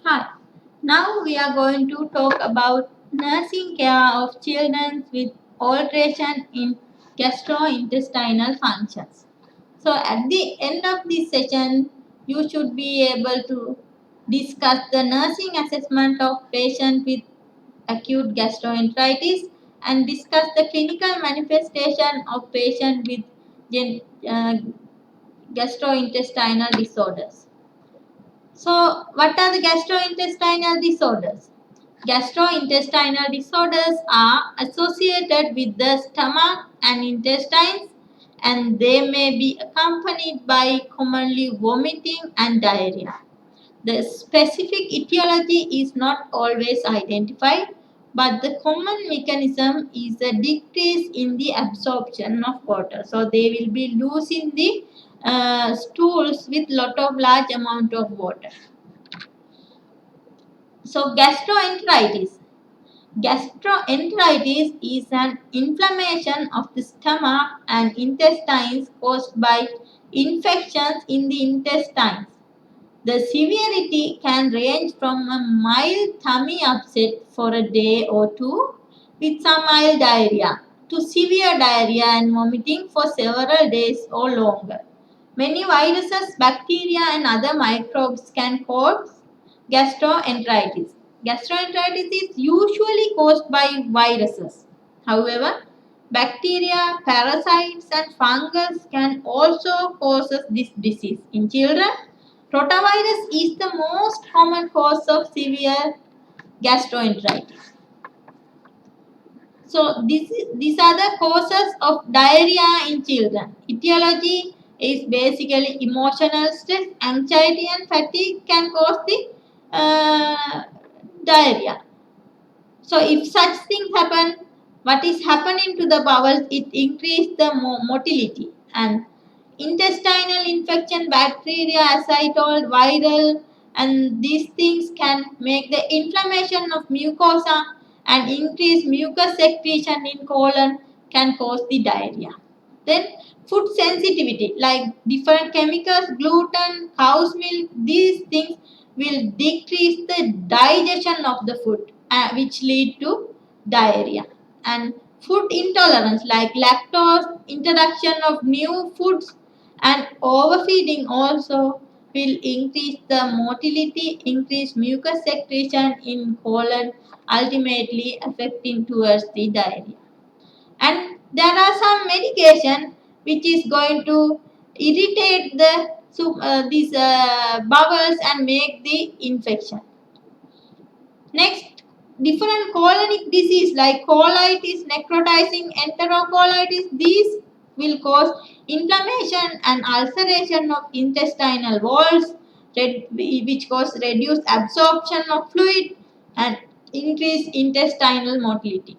Hi, now we are going to talk about nursing care of children with alteration in gastrointestinal functions. So, at the end of this session, you should be able to discuss the nursing assessment of patient with acute gastroenteritis and discuss the clinical manifestation of patient with gen- uh, gastrointestinal disorders. So, what are the gastrointestinal disorders? Gastrointestinal disorders are associated with the stomach and intestines, and they may be accompanied by commonly vomiting and diarrhea. The specific etiology is not always identified, but the common mechanism is a decrease in the absorption of water. So they will be losing the stools with large amount of water. So gastroenteritis. Gastroenteritis is an inflammation of the stomach and intestines caused by infections in the intestines. The severity can range from a mild tummy upset for a day or two with some mild diarrhea to severe diarrhea and vomiting for several days or longer. Many viruses, bacteria, and other microbes can cause gastroenteritis. Gastroenteritis is usually caused by viruses. However, bacteria, parasites, and fungus can also cause this disease. In children, rotavirus is the most common cause of severe gastroenteritis. So these are the causes of diarrhea in children. Etiology is basically emotional stress, anxiety and fatigue can cause the diarrhea. So if such things happen, what is happening to the bowels? It increase the motility and intestinal infection, bacteria, as I told, viral, and these things can make the inflammation of mucosa and increase mucus secretion in colon can cause the diarrhea. Then food sensitivity like different chemicals, gluten, cow's milk, these things will decrease the digestion of the food which lead to diarrhea. And food intolerance like lactose, introduction of new foods and overfeeding also will increase the motility, increase mucus secretion in colon, ultimately affecting towards the diarrhea. And there are some medication which is going to irritate these bowels and make the infection. Next, different colonic disease like colitis, necrotizing enterocolitis, these will cause inflammation and ulceration of intestinal walls, which cause reduced absorption of fluid and increased intestinal motility.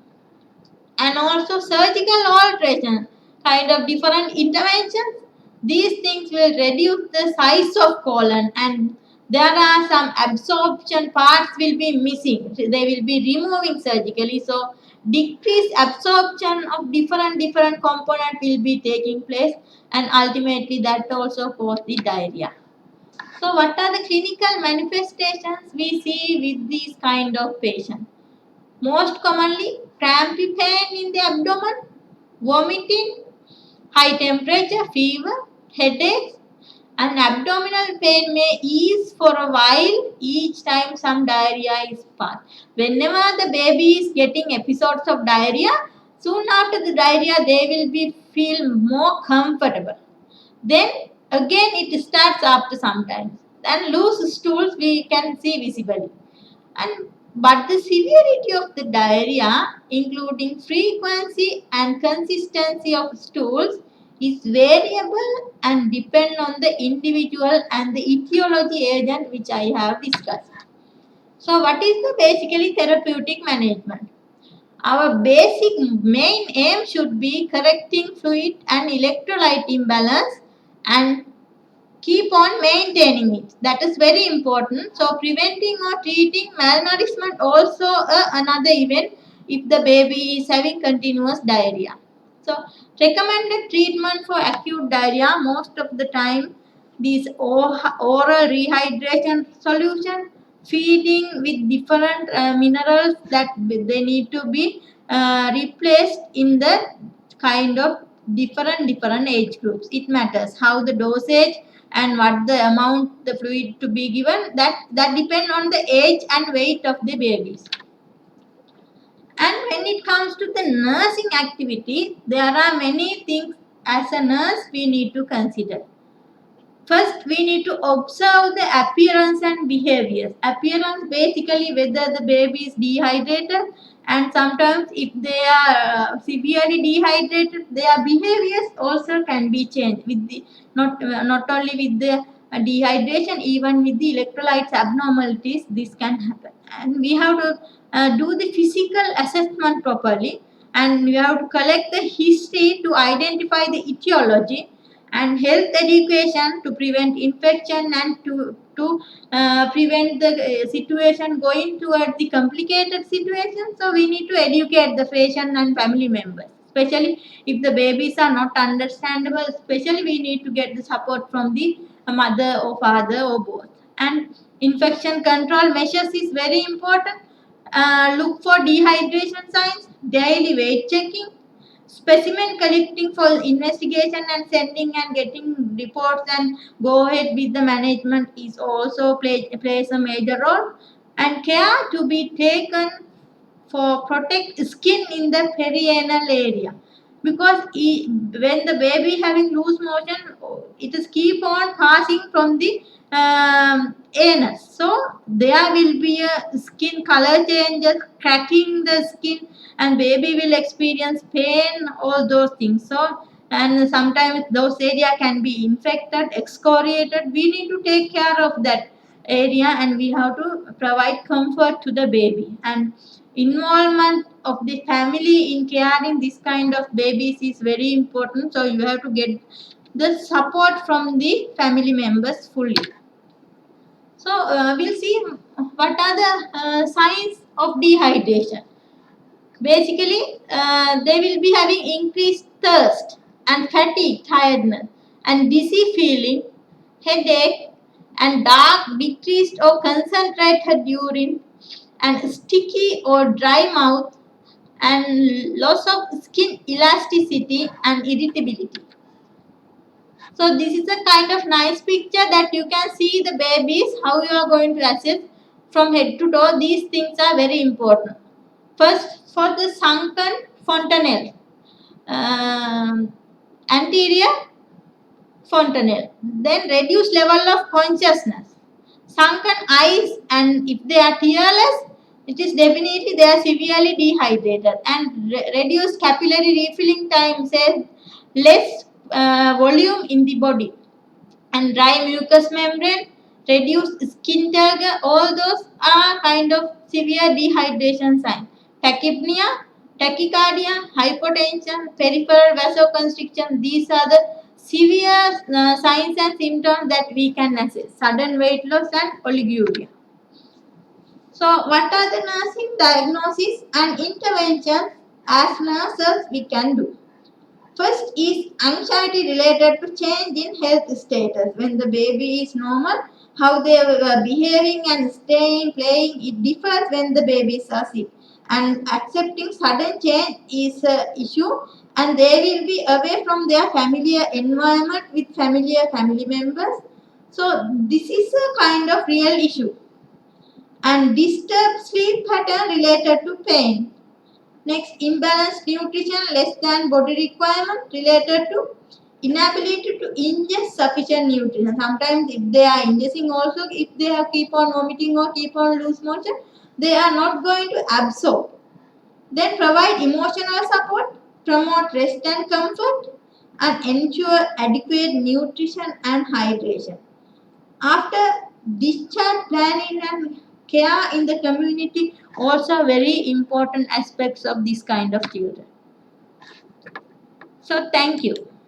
And also surgical alteration, kind of different interventions. These things will reduce the size of colon and there are some absorption parts will be missing. They will be removing surgically. So decreased absorption of different component will be taking place and ultimately that also cause the diarrhea. So what are the clinical manifestations we see with these kind of patients? Most commonly, crampy pain in the abdomen, vomiting, high temperature, fever, headaches, and abdominal pain may ease for a while each time some diarrhea is passed. Whenever the baby is getting episodes of diarrhea, soon after the diarrhea they will be feel more comfortable. Then again it starts after some time. And loose stools we can see visibly. But the severity of the diarrhea, including frequency and consistency of stools, is variable and depend on the individual and the etiology agent which I have discussed. So, what is the basically therapeutic management? Our basic main aim should be correcting fluid and electrolyte imbalance and keep on maintaining it. That is very important. So preventing or treating malnourishment also another event if the baby is having continuous diarrhea. So recommended treatment for acute diarrhea most of the time these oral rehydration solution, feeding with different minerals that they need to be replaced in the kind of different age groups. It matters how the dosage and what the amount the fluid to be given, that depend on the age and weight of the babies. And when it comes to the nursing activity, there are many things as a nurse we need to consider. First, we need to observe the appearance and behaviors. Appearance basically whether the baby is dehydrated, and sometimes if they are severely dehydrated, their behaviors also can be changed with the not only with the dehydration, even with the electrolytes abnormalities, this can happen. And we have to do the physical assessment properly, and we have to collect the history to identify the etiology, and health education to prevent infection and to prevent the situation going toward the complicated situation. So we need to educate the patient and family members, especially if the babies are not understandable. Especially we need to get the support from the mother or father or both. And infection control measures is very important. Look for dehydration signs, daily weight checking, specimen collecting for investigation, and sending and getting reports and go ahead with the management is also plays a major role. And care to be taken for protect skin in the perianal area, because when the baby having loose motion, it is keep on passing from the anus, so there will be a skin color changes, cracking the skin, and baby will experience pain, all those things. So, and sometimes those area can be infected, excoriated. We need to take care of that area, and we have to provide comfort to the baby. And involvement of the family in caring this kind of babies is very important, so you have to get the support from the family members fully. So we'll see what are the signs of dehydration. Basically, they will be having increased thirst and fatigue, tiredness, and dizzy feeling, headache, and dark, decreased or concentrated urine, and sticky or dry mouth, and loss of skin elasticity and irritability. So this is a kind of nice picture that you can see the babies, how you are going to assess from head to toe. These things are very important. First, for the sunken fontanelle, anterior fontanelle, then reduced level of consciousness, sunken eyes, and if they are tearless, it is definitely they are severely dehydrated, and reduced capillary refilling time, says less volume in the body, and dry mucous membrane, reduced skin turgor, all those are kind of severe dehydration signs. Tachypnea, tachycardia, hypotension, peripheral vasoconstriction, these are the severe signs and symptoms that we can assess. Sudden weight loss and oliguria. So, what are the nursing diagnosis and interventions as nurses we can do? First is anxiety related to change in health status. When the baby is normal, how they are behaving and staying, playing, it differs when the babies are sick. And accepting sudden change is an issue, and they will be away from their familiar environment with familiar family members. So this is a kind of real issue. And disturbed sleep pattern related to pain. Next, imbalanced nutrition less than body requirement related to inability to ingest sufficient nutrition. Sometimes if they are ingesting also, if they have keep on vomiting or keep on loose motion, they are not going to absorb. Then provide emotional support, promote rest and comfort, and ensure adequate nutrition and hydration. After discharge planning and care in the community, also very important aspects of this kind of children. So thank you.